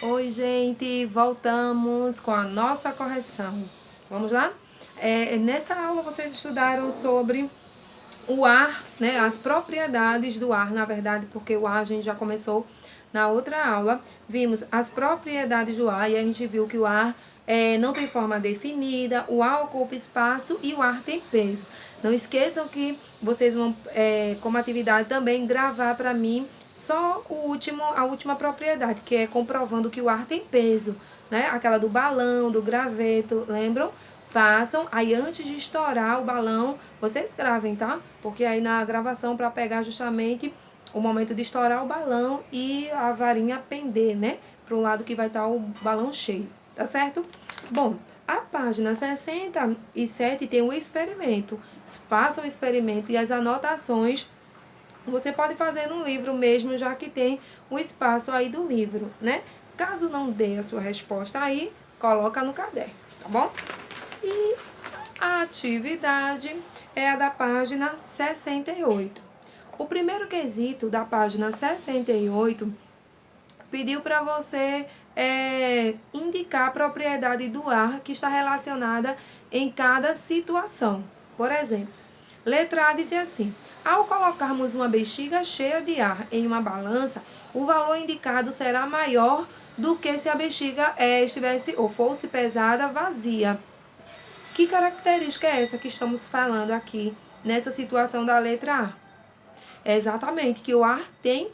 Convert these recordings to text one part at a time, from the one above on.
Oi, gente, voltamos com a nossa correção. Vamos lá? Nessa aula vocês estudaram sobre o ar, né? As propriedades do ar, na verdade, porque o ar a gente já começou na outra aula. Vimos as propriedades do ar e a gente viu que o ar não tem forma definida, o ar ocupa espaço e o ar tem peso. Não esqueçam que vocês vão, como atividade também, gravar para mim só a última propriedade, que é comprovando que o ar tem peso, né? Aquela do balão, do graveto, lembram? Façam, aí antes de estourar o balão, vocês gravem, tá? Porque aí na gravação, para pegar justamente o momento de estourar o balão e a varinha pender, né? Para o lado que vai estar o balão cheio, tá certo? Bom, a página 67 tem um experimento. Façam o experimento e as anotações você pode fazer no livro mesmo, já que tem o espaço aí do livro, né? Caso não dê a sua resposta aí, coloca no caderno, tá bom? E a atividade é a da página 68. O primeiro quesito da página 68 pediu para você indicar a propriedade do ar que está relacionada em cada situação. Por exemplo, letra A diz assim: ao colocarmos uma bexiga cheia de ar em uma balança, o valor indicado será maior do que se a bexiga estivesse ou fosse pesada vazia. Que característica é essa que estamos falando aqui nessa situação da letra A? É exatamente que o ar tem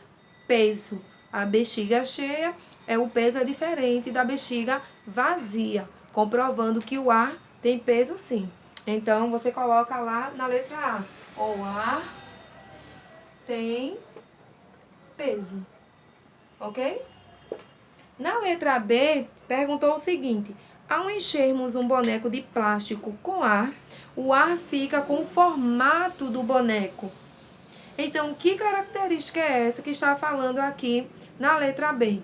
peso. A bexiga cheia, o peso é diferente da bexiga vazia, comprovando que o ar tem peso sim. Então, você coloca lá na letra A: o ar tem peso, ok? Na letra B, perguntou o seguinte: ao enchermos um boneco de plástico com ar, o ar fica com o formato do boneco. Então, que característica é essa que está falando aqui na letra B?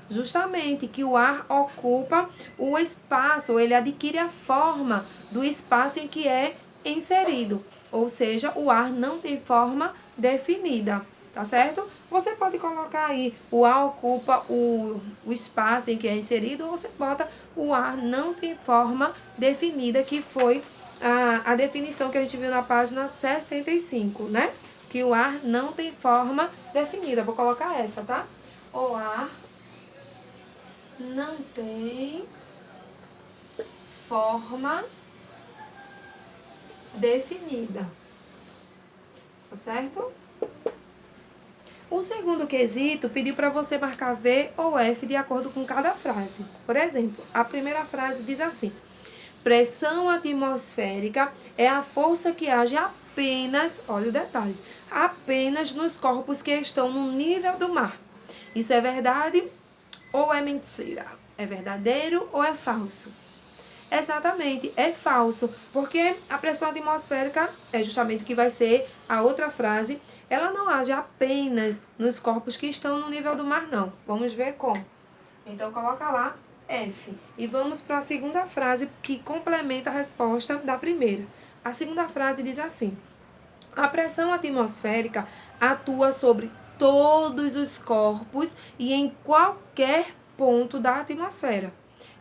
Justamente que o ar ocupa o espaço, ele adquire a forma do espaço em que é inserido. Ou seja, o ar não tem forma definida, tá certo? Você pode colocar aí: o ar ocupa o espaço em que é inserido, ou você bota: o ar não tem forma definida, que foi a definição que a gente viu na página 65, né? Que o ar não tem forma definida. Vou colocar essa, tá? O ar não tem forma definida, tá certo? O segundo quesito pediu para você marcar V ou F de acordo com cada frase. Por exemplo, a primeira frase diz assim: pressão atmosférica é a força que age apenas, olha o detalhe, apenas nos corpos que estão no nível do mar. Isso é verdade ou é mentira? É verdadeiro ou é falso? Exatamente, é falso, porque a pressão atmosférica é justamente o que vai ser a outra frase. Ela não age apenas nos corpos que estão no nível do mar, não. Vamos ver como. Então, coloca lá F. E vamos para a segunda frase, que complementa a resposta da primeira. A segunda frase diz assim: a pressão atmosférica atua sobre todos os corpos e em qualquer ponto da atmosfera.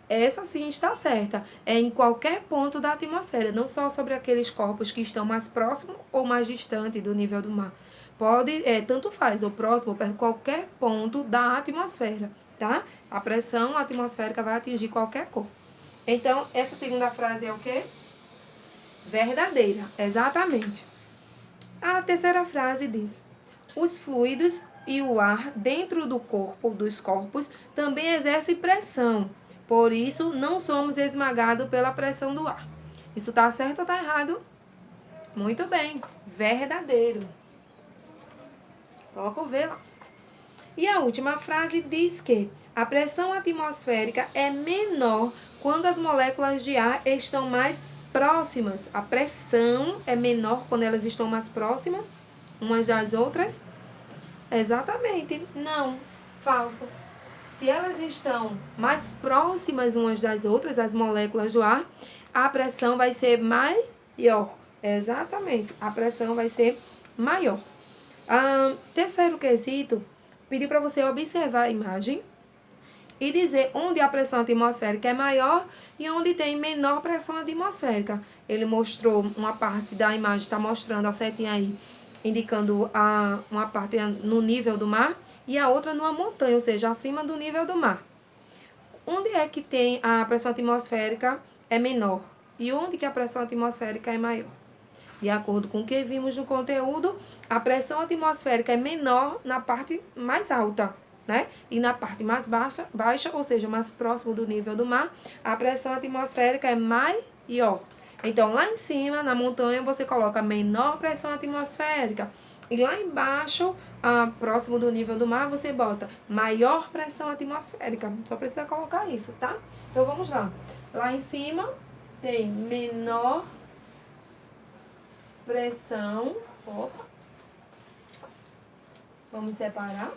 Essa sim está certa. É em qualquer ponto da atmosfera, não só sobre aqueles corpos que estão mais próximos ou mais distantes do nível do mar. Pode, tanto faz, ou próximo, ou perto de qualquer ponto da atmosfera, tá? A pressão atmosférica vai atingir qualquer corpo. Então, essa segunda frase é o quê? Verdadeira, exatamente. A terceira frase diz: os fluidos e o ar dentro do corpo, dos corpos, também exercem pressão. Por isso, não somos esmagados pela pressão do ar. Isso está certo ou está errado? Muito bem, verdadeiro. Coloca o V lá. E a última frase diz que a pressão atmosférica é menor quando as moléculas de ar estão mais próximas. A pressão é menor quando elas estão mais próximas umas das outras? Exatamente. Não. Falso. Se elas estão mais próximas umas das outras, as moléculas do ar, a pressão vai ser maior. Exatamente. A pressão vai ser maior. Terceiro quesito, pedi para você observar a imagem e dizer onde a pressão atmosférica é maior e onde tem menor pressão atmosférica. Ele mostrou uma parte da imagem, está mostrando a setinha aí, indicando uma parte no nível do mar e a outra numa montanha, ou seja, acima do nível do mar. Onde é que tem a pressão atmosférica é menor e onde que a pressão atmosférica é maior? De acordo com o que vimos no conteúdo, a pressão atmosférica é menor na parte mais alta, né? E na parte mais baixa, ou seja, mais próximo do nível do mar, a pressão atmosférica é maior. Então, lá em cima, na montanha, você coloca menor pressão atmosférica. E lá embaixo, próximo do nível do mar, você bota maior pressão atmosférica. Só precisa colocar isso, tá? Então, vamos lá. Lá em cima, tem menor pressão. Opa. Vamos separar.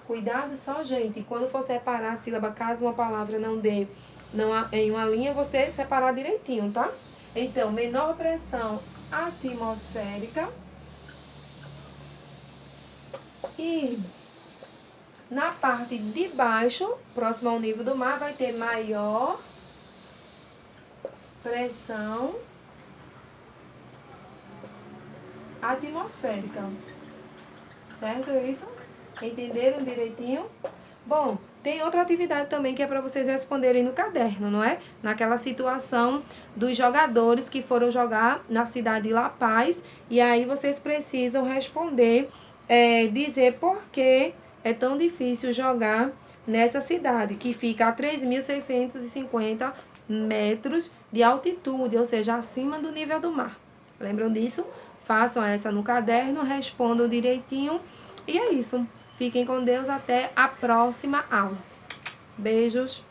Cuidado só, gente. Quando for separar a sílaba, caso uma palavra não dê em uma linha, você separar direitinho, tá? Então, menor pressão atmosférica. E na parte de baixo, próximo ao nível do mar, vai ter maior pressão atmosférica. Certo isso? Entenderam direitinho? Bom, tem outra atividade também que é para vocês responderem no caderno, não é? Naquela situação dos jogadores que foram jogar na cidade de La Paz. E aí vocês precisam responder, dizer por que é tão difícil jogar nessa cidade, que fica a 3.650 metros de altitude, ou seja, acima do nível do mar. Lembram disso? Façam essa no caderno, respondam direitinho. E é isso. Fiquem com Deus até a próxima aula. Beijos.